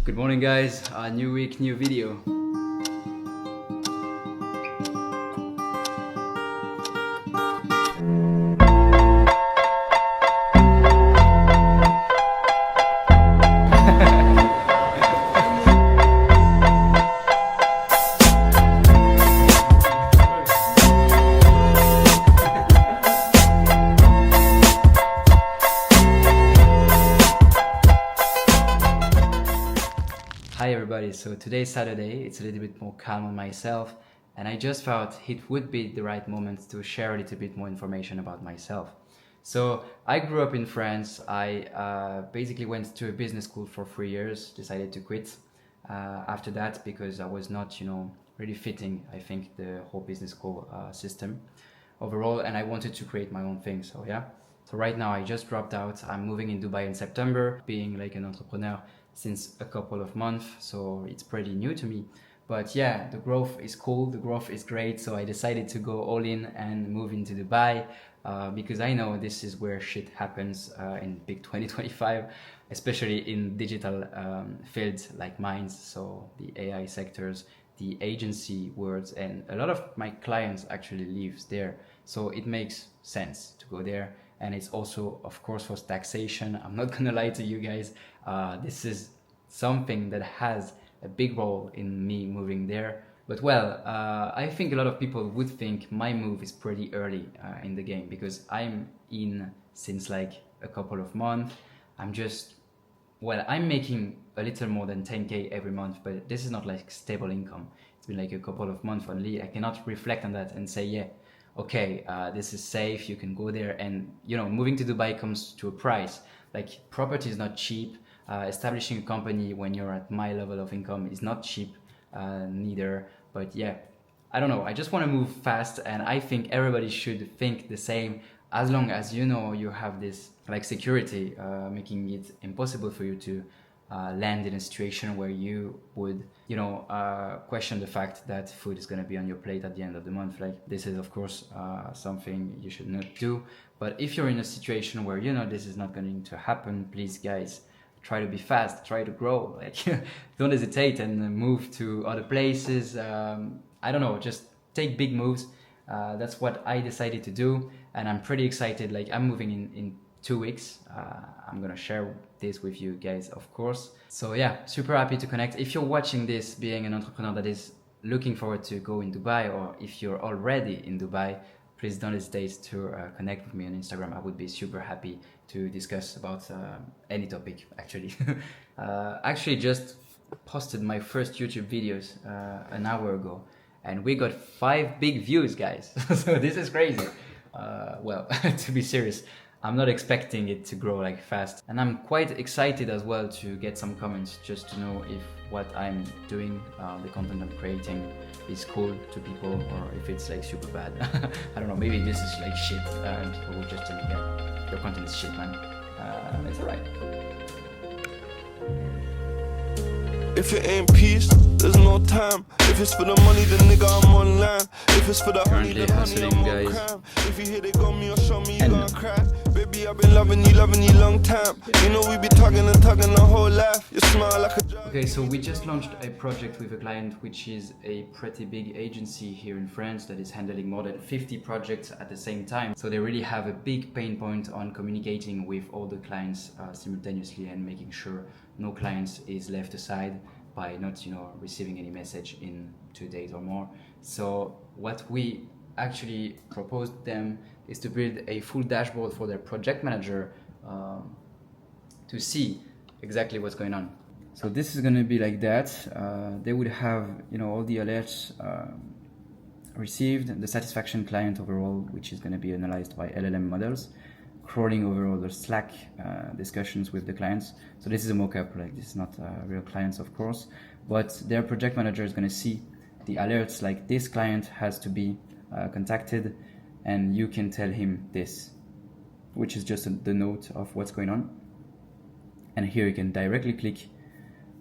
Good morning guys, new week, new video. Hi everybody, so today's Saturday, it's a little bit more calm on myself and I just thought it would be the right moment to share a little bit more information about myself. So I grew up in France. I basically went to a business school for 3 years, decided to quit after that because I was not, really fitting, I think, the whole business school system overall, and I wanted to create my own thing, so yeah. So right now I just dropped out. I'm moving in Dubai in September, being like an entrepreneur since a couple of months, so it's pretty new to me. But yeah, the growth is cool, the growth is great, so I decided to go all in and move into Dubai because I know this is where shit happens in big 2025, especially in digital fields like mine, so the AI sectors, the agency worlds, and a lot of my clients actually lives there, so it makes sense to go there. And it's also, of course, for taxation. I'm not gonna lie to you guys, this is something that has a big role in me moving there. But well, I think a lot of people would think my move is pretty early in the game because I'm in since like a couple of months. I'm making a little more than 10K every month, but this is not like stable income. It's been like a couple of months only. I cannot reflect on that and say, yeah, okay, this is safe, you can go there. And moving to Dubai comes to a price. Like, property is not cheap. Establishing a company when you're at my level of income is not cheap neither. But yeah, I don't know, I just want to move fast, and I think everybody should think the same, as long as you have this like security, making it impossible for you to land in a situation where you would question the fact that food is going to be on your plate at the end of the month. Like, this is of course something you should not do. But if you're in a situation where this is not going to happen, please guys, try to be fast, try to grow, like don't hesitate and move to other places. I don't know, just take big moves. That's what I decided to do, and I'm pretty excited. Like, I'm moving in 2 weeks. I'm gonna share this with you guys, of course. So yeah, super happy to connect. If you're watching this being an entrepreneur that is looking forward to go in Dubai, or if you're already in Dubai, please don't hesitate to connect with me on Instagram. I would be super happy to discuss about any topic, actually. Actually just posted my first YouTube videos an hour ago, and we got 5 big views, guys. So this is crazy. Well, to be serious, I'm not expecting it to grow like fast, and I'm quite excited as well to get some comments just to know if what I'm doing, the content I'm creating, is cool to people, or if it's like super bad. I don't know, maybe this is like shit, and people will just tell me, yeah, your content is shit, man. It's alright. If it ain't peace, there's no time. If it's for the money, then nigga, I'm online. If it's for the honey, Currently then honey, hustling, I'm on guys. crime. If you hear they got me or show me, you gonna cry. Baby, I've been loving you long time. You know we be talking the whole life. You smile like a... Okay, so we just launched a project with a client, which is a pretty big agency here in France that is handling more than 50 projects at the same time. So they really have a big pain point on communicating with all the clients simultaneously, and making sure no clients is left aside by not receiving any message in 2 days or more. So what we actually proposed them is to build a full dashboard for their project manager to see exactly what's going on. So this is going to be like that. They would have all the alerts received, the satisfaction client overall, which is going to be analyzed by LLM models, crawling over all the Slack discussions with the clients. So this is a mock-up, like this is not real clients, of course, but their project manager is going to see the alerts, like this client has to be contacted, and you can tell him this, which is just the note of what's going on. And here you can directly click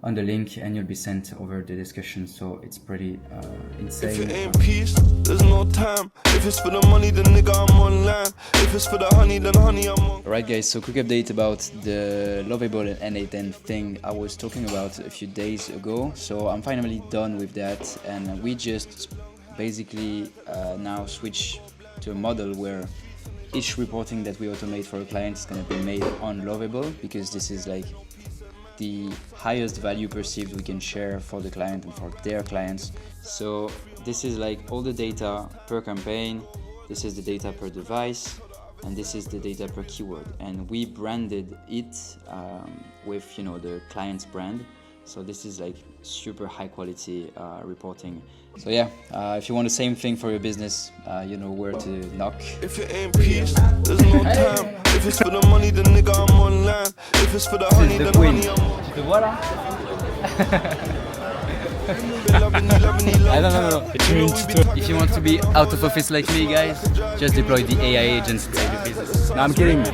on the link and you'll be sent over the discussion. So it's pretty insane. If it ain't peace, there's no time. If it's for the money, then nigga, I'm online. If it's for the honey, then honey, I'm on. Alright guys, so quick update about the Lovable and N8N thing I was talking about a few days ago. So I'm finally done with that, and we just basically now switch to a model where each reporting that we automate for a client is going to be made on Lovable, because this is like the highest value perceived we can share for the client and for their clients. So this is like all the data per campaign, this is the data per device, and this is the data per keyword, and we branded it with, you know, the client's brand. So this is like super high quality reporting. So yeah, if you want the same thing for your business, you know where to knock. If it ain't peace, there's no time. If it's for the money, then nigga, I'm online. If it's for the honey, then honey, I'm on. Tu vois I don't know. If you want to be out of office like me, guys, just deploy the AI agents to take the business. No, I'm kidding.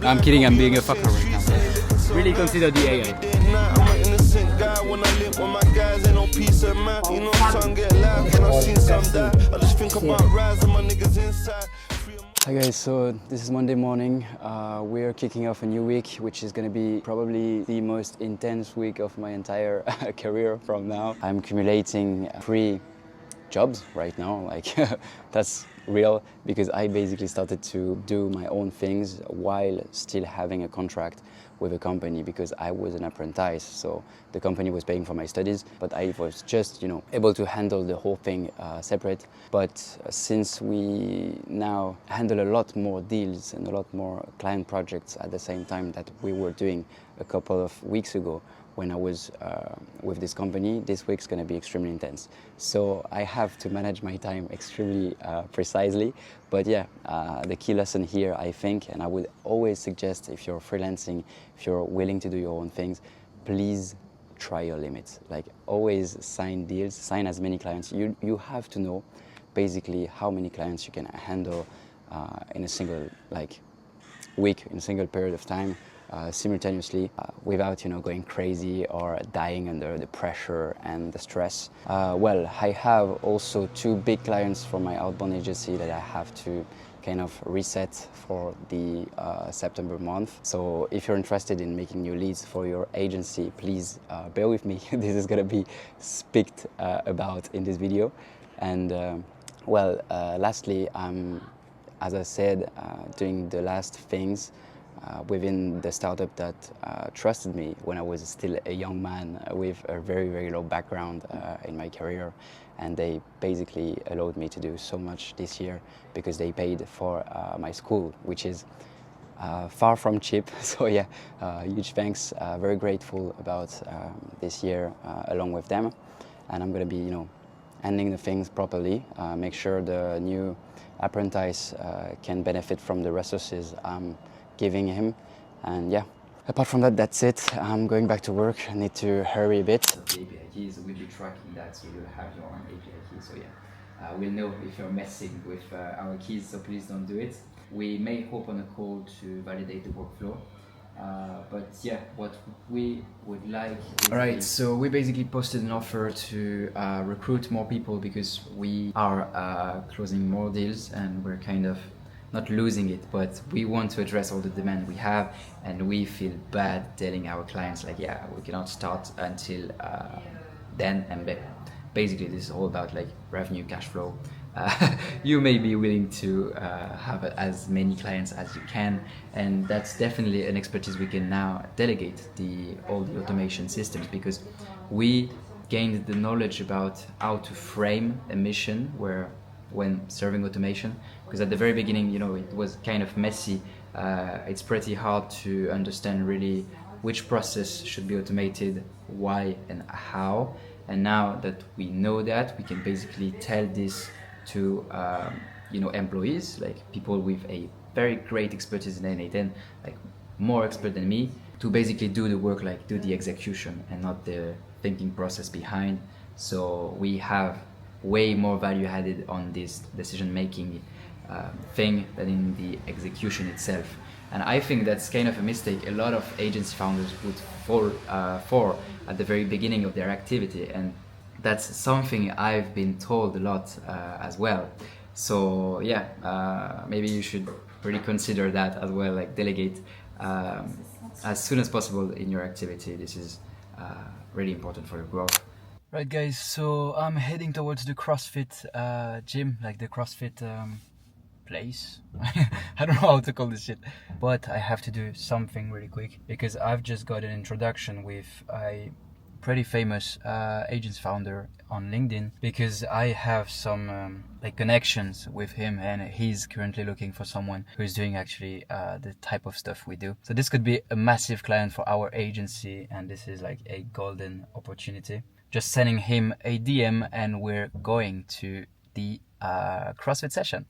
I'm kidding. I'm being a fucker right now. Really consider the AI. I'm an innocent guy when I live with my guys, ain't no peace of mind. You know, some get live and I've seen some die. I just think about rising my niggas inside. Hi guys, so this is Monday morning. We're kicking off a new week, which is going to be probably the most intense week of my entire career from now. I'm accumulating 3 jobs right now, like that's real, because I basically started to do my own things while still having a contract with a company, because I was an apprentice, so the company was paying for my studies, but I was just, you know, able to handle the whole thing separate. But since we now handle a lot more deals and a lot more client projects at the same time that we were doing a couple of weeks ago when I was with this company, this week's going to be extremely intense. So I have to manage my time extremely precisely. But yeah, the key lesson here, I think, and I would always suggest, if you're freelancing, if you're willing to do your own things, please try your limits. Like, always sign deals, sign as many clients. You have to know basically how many clients you can handle in a single week, in a single period of time. Simultaneously, without, you know, going crazy or dying under the pressure and the stress. Well, I have also 2 big clients from my outbound agency that I have to kind of reset for the September month. So if you're interested in making new leads for your agency, please bear with me. This is going to be speaked about in this video. And well, lastly, as I said, doing the last things within the startup that trusted me when I was still a young man with a very, very low background in my career. And they basically allowed me to do so much this year because they paid for my school, which is far from cheap. So yeah, huge thanks. Very grateful about this year along with them. And I'm going to be, you know, handling the things properly, make sure the new apprentice can benefit from the resources I'm giving him. And yeah, apart from that, that's it. I'm going back to work. I need to hurry a bit. The API keys, we'll be tracking that, so you'll have your own API keys. So yeah, we'll know if you're messing with our keys, so please don't do it. We may hop on a call to validate the workflow. But yeah, what we would like is... Alright, so we basically posted an offer to recruit more people because we are closing more deals and we're kind of not losing it, but we want to address all the demand we have, and we feel bad telling our clients like, yeah, we cannot start until then. And basically this is all about like revenue, cash flow. You may be willing to have as many clients as you can, and that's definitely an expertise we can now delegate, all the automation systems, because we gained the knowledge about how to frame a mission when serving automation, because at the very beginning, you know, it was kind of messy. It's pretty hard to understand really which process should be automated, why and how. And now that we know that, we can basically tell this to you know, employees, like people with a very great expertise in N8N, like more expert than me, to basically do the work, like do the execution and not the thinking process behind. So we have way more value added on this decision making thing than in the execution itself. And I think that's kind of a mistake. A lot of agency founders would for at the very beginning of their activity, and that's something I've been told a lot as well. So yeah, maybe you should really consider that as well, like delegate as soon as possible in your activity. This is really important for your growth. Right guys, so I'm heading towards the CrossFit gym, like the CrossFit place. I don't know how to call this shit, but I have to do something really quick because I've just got an introduction with a pretty famous agents founder on LinkedIn, because I have some like connections with him, and he's currently looking for someone who's doing actually the type of stuff we do. So this could be a massive client for our agency, and this is like a golden opportunity. Just sending him a DM and we're going to the CrossFit session.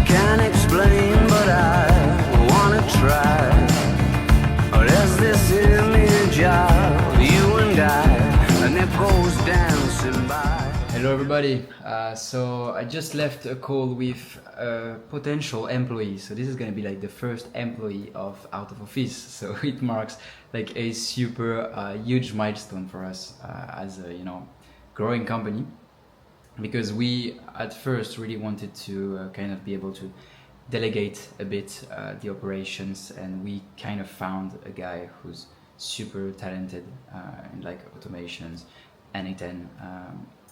Can't explain, but I wanna try. Or is this image of you and I, and it goes dancing by? Hello everybody, so I just left a call with a potential employee. So this is going to be like the first employee of Out of Office, so it marks like a super huge milestone for us as a growing company, because we at first really wanted to kind of be able to delegate a bit the operations, and we kind of found a guy who's super talented in like automations, N8N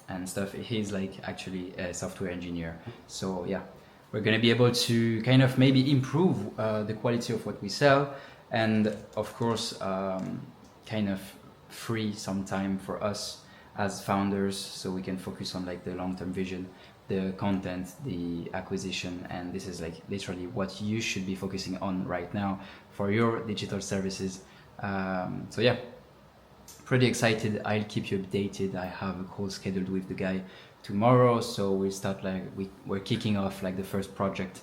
and stuff. He's like actually a software engineer. So yeah, we're gonna be able to kind of maybe improve the quality of what we sell, and of course kind of free some time for us as founders, so we can focus on like the long-term vision, the content, the acquisition, and this is like literally what you should be focusing on right now for your digital services. So yeah, pretty excited. I'll keep you updated. I have a call scheduled with the guy tomorrow, so we'll start like we're kicking off like the first project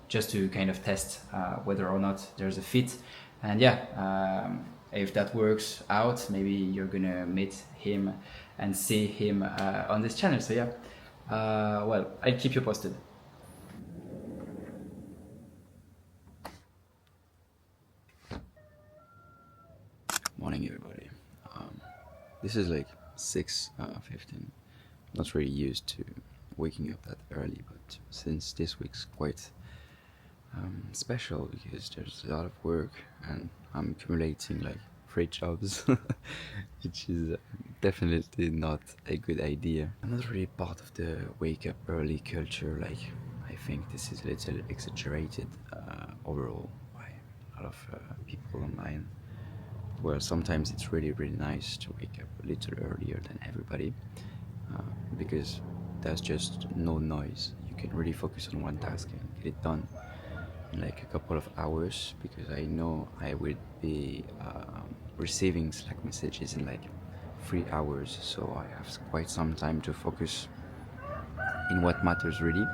just to kind of test whether or not there's a fit. And yeah, if that works out, maybe you're gonna meet him and see him on this channel. So yeah, well, I'll keep you posted. Morning everybody. This is like 6:15. Not really used to waking up that early, but since this week's quite special because there's a lot of work and I'm accumulating like 3 jobs, which is definitely not a good idea. I'm not really part of the wake up early culture. Like, I think this is a little exaggerated overall by a lot of people online. Well, sometimes it's really nice to wake up a little earlier than everybody because there's just no noise. You can really focus on one task and get it done in like a couple of hours, because I know I will be receiving Slack messages in like 3 hours, so I have quite some time to focus in what matters really.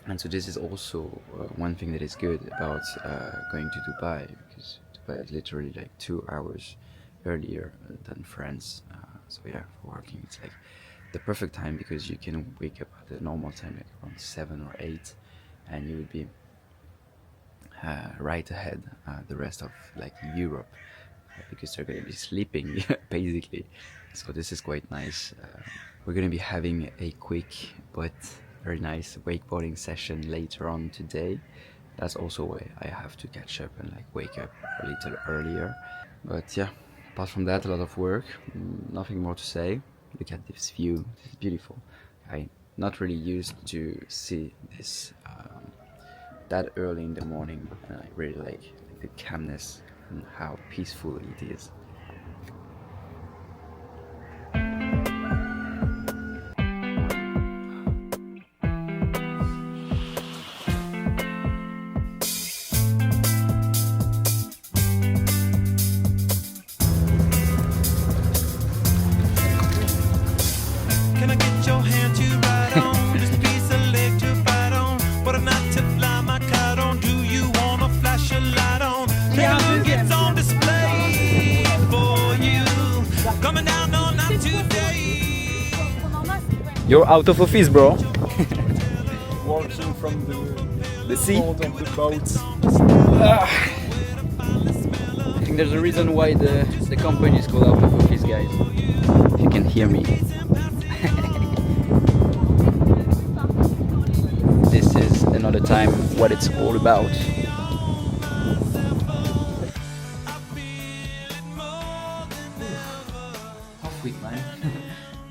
And so this is also one thing that is good about going to Dubai, because Dubai is literally like 2 hours earlier than France. So yeah, for working it's like the perfect time, because you can wake up at the normal time like around 7 or 8, and you will be right ahead the rest of like Europe, because they're going to be sleeping basically. So this is quite nice. We're going to be having a quick but very nice wakeboarding session later on today. That's also why I have to catch up and like wake up a little earlier. But yeah, apart from that, a lot of work, nothing more to say. Look at this view, it's beautiful. I'm not really used to see this that early in the morning, and I really like the calmness and how peaceful it is. Can I get your hand to ride on this piece of leg to bite on? What a night to fly my kite on. Do you wanna flash a light on? Take a look, it's on display. You're out of office, bro. Working from The sea. front of the boat. I think there's a reason why the company is called Out of Office, guys. If you can hear me. This is another time what it's all about. Tough week, man.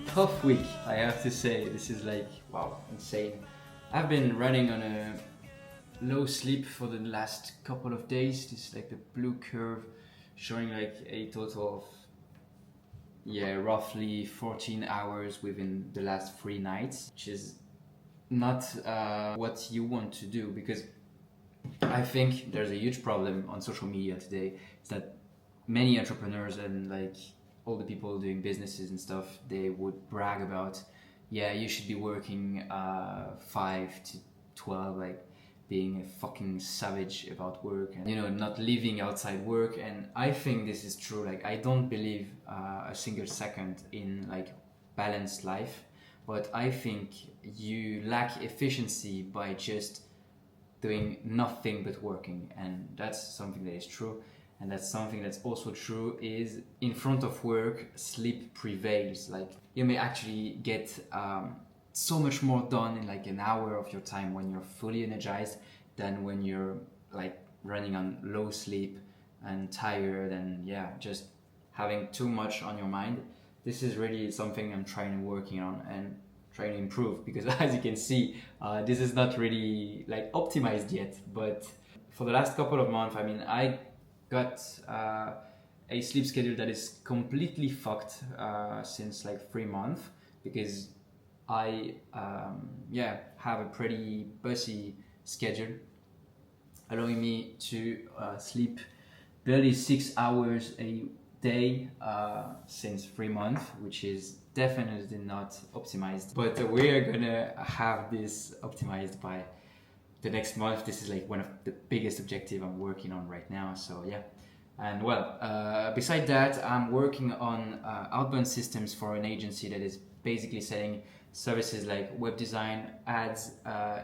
Tough week, I have to say. This is like, wow, insane. I've been running on a low sleep for the last couple of days. This is like the blue curve showing like a total of, yeah, roughly 14 hours within the last 3 nights, which is not what you want to do, because I think there's a huge problem on social media today. Is that many entrepreneurs and like all the people doing businesses and stuff, they would brag about, yeah, you should be working 5 to 12, like being a fucking savage about work and, you know, not living outside work. And I think this is true. Like, I don't believe a single second in like balanced life, but I think you lack efficiency by just doing nothing but working. And that's something that is true. And that's something that's also true is in front of work, sleep prevails. Like, you may actually get so much more done in like an hour of your time when you're fully energized than when you're like running on low sleep and tired and, yeah, just having too much on your mind. This is really something I'm working on and trying to improve, because as you can see, this is not really like optimized yet. But for the last couple of months, I mean, I got a sleep schedule that is completely fucked since like 3 months, because I have a pretty busy schedule, allowing me to sleep barely 6 hours a day since 3 months, which is definitely not optimized. But we're gonna have this optimized by the next month. This is like one of the biggest objectives I'm working on right now. So yeah. And well, beside that, I'm working on outbound systems for an agency that is basically selling services like web design, ads,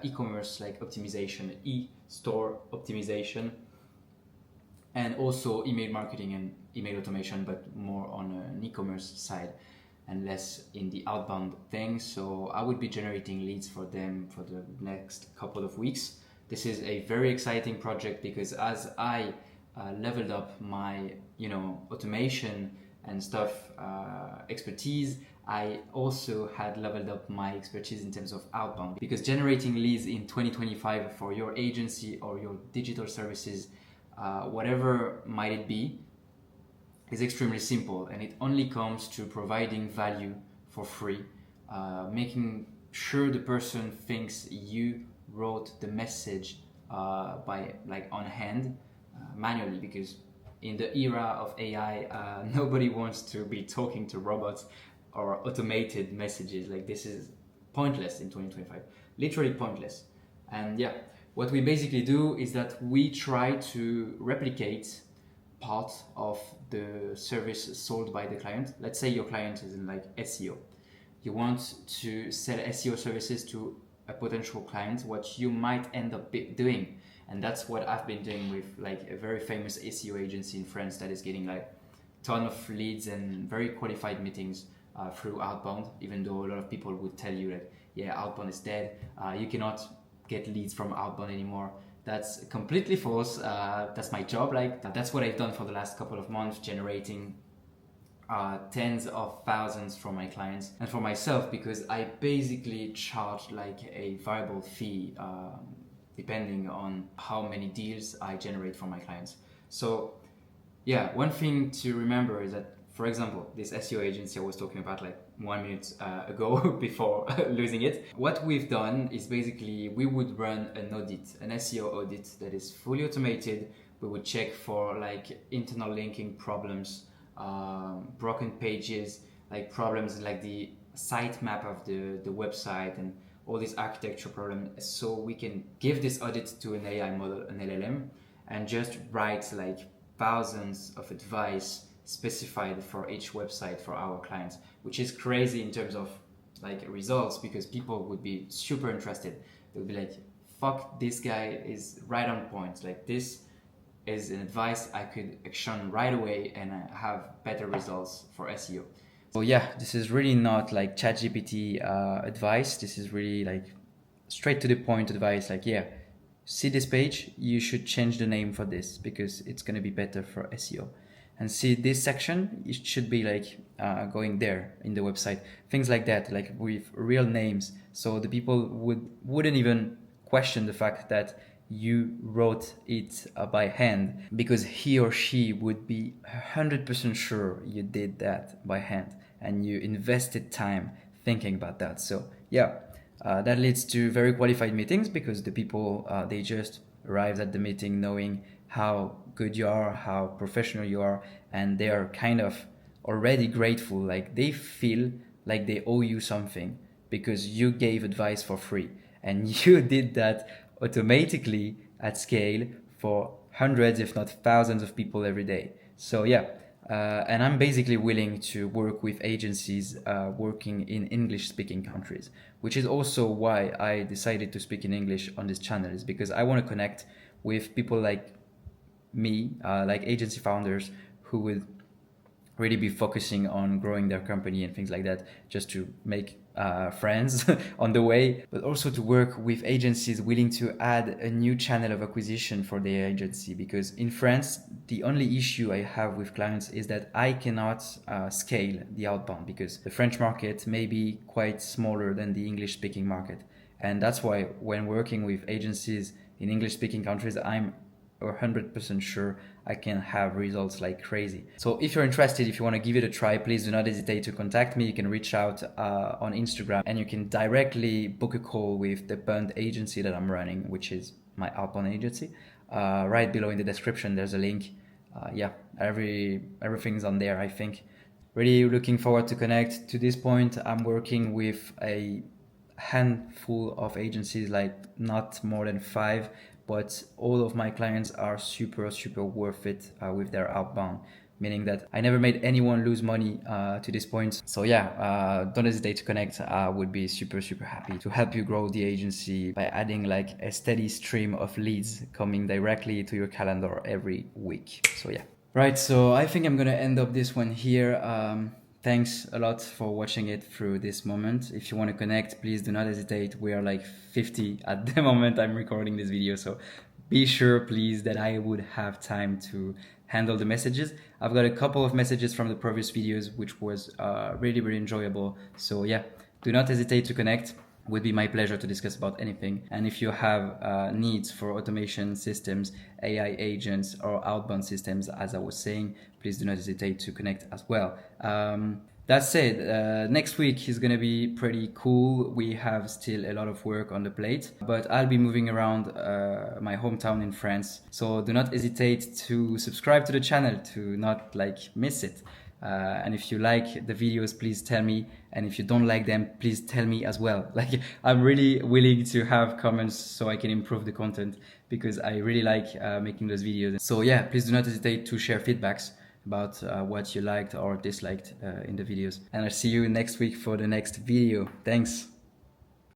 e-commerce like optimization, e-store optimization, and also email marketing and email automation, but more on an e-commerce side and less in the outbound thing. So I would be generating leads for them for the next couple of weeks. This is a very exciting project, because as I leveled up my, you know, automation and stuff expertise, I also had leveled up my expertise in terms of outbound, because generating leads in 2025 for your agency or your digital services, whatever might it be, is extremely simple, and it only comes to providing value for free, making sure the person thinks you wrote the message by like on hand, manually, because in the era of AI, nobody wants to be talking to robots or automated messages. Like, this is pointless in 2025, literally pointless. And yeah, what we basically do is that we try to replicate part of the service sold by the client. Let's say your client is in like SEO. You want to sell SEO services to a potential client, what you might end up doing. And that's what I've been doing with like a very famous SEO agency in France that is getting like a ton of leads and very qualified meetings through outbound, even though a lot of people would tell you like, yeah, outbound is dead. You cannot get leads from outbound anymore. That's completely false. That's my job. Like, that's what I've done for the last couple of months, generating tens of thousands from my clients and for myself, because I basically charge like a variable fee depending on how many deals I generate from my clients. So yeah, one thing to remember is that, for example, this SEO agency I was talking about like 1 minute ago before losing it. What we've done is basically we would run an audit, an SEO audit that is fully automated. We would check for like internal linking problems, broken pages, like problems like the sitemap of the website and all these architecture problems. So we can give this audit to an AI model, an LLM, and just write like thousands of advice specified for each website for our clients, which is crazy in terms of like results, because people would be super interested. They'll be like, fuck, this guy is right on point. Like, this is an advice I could action right away and have better results for SEO. So yeah, this is really not like ChatGPT advice. This is really like straight to the point advice. Like, yeah, see this page, you should change the name for this because it's going to be better for SEO. And see this section, it should be like going there in the website. Things like that, like with real names. So the people wouldn't even question the fact that you wrote it by hand, because he or she would be 100% sure you did that by hand and you invested time thinking about that. So yeah, that leads to very qualified meetings, because the people, they just arrived at the meeting knowing how good you are, how professional you are, and they are kind of already grateful. Like, they feel like they owe you something because you gave advice for free, and you did that automatically at scale for hundreds, if not thousands of people every day. So yeah, and I'm basically willing to work with agencies working in English-speaking countries, which is also why I decided to speak in English on this channel, is because I want to connect with people like me, like agency founders who will really be focusing on growing their company and things like that, just to make friends on the way, but also to work with agencies willing to add a new channel of acquisition for their agency. Because in France, the only issue I have with clients is that I cannot scale the outbound, because the French market may be quite smaller than the English-speaking market. And that's why when working with agencies in English-speaking countries, I'm 100% sure I can have results like crazy. So if you're interested, if you want to give it a try, please do not hesitate to contact me. You can reach out on Instagram, and you can directly book a call with the Bund agency that I'm running, which is my outbound agency. Right below in the description, there's a link. Yeah, everything's on there, I think. Really looking forward to connect. To this point, I'm working with a handful of agencies, like not more than 5, but all of my clients are super worth it with their outbound, meaning that I never made anyone lose money to this point. So yeah, don't hesitate to connect. I would be super happy to help you grow the agency by adding like a steady stream of leads coming directly to your calendar every week. So yeah. Right, so I think I'm gonna end up this one here. Thanks a lot for watching it through this moment. If you want to connect, please do not hesitate. We are like 50 at the moment I'm recording this video, so be sure please that I would have time to handle the messages. I've got a couple of messages from the previous videos which was really enjoyable. So yeah, do not hesitate to connect. Would be my pleasure to discuss about anything. And if you have needs for automation systems, AI agents, or outbound systems, as I was saying, please do not hesitate to connect as well. That said, next week is going to be pretty cool. We have still a lot of work on the plate, but I'll be moving around my hometown in France. So do not hesitate to subscribe to the channel to not like miss it. And if you like the videos, please tell me. And if you don't like them, please tell me as well. Like, I'm really willing to have comments so I can improve the content, because I really like making those videos. So yeah, please do not hesitate to share feedbacks about what you liked or disliked in the videos. And I'll see you next week for the next video. Thanks.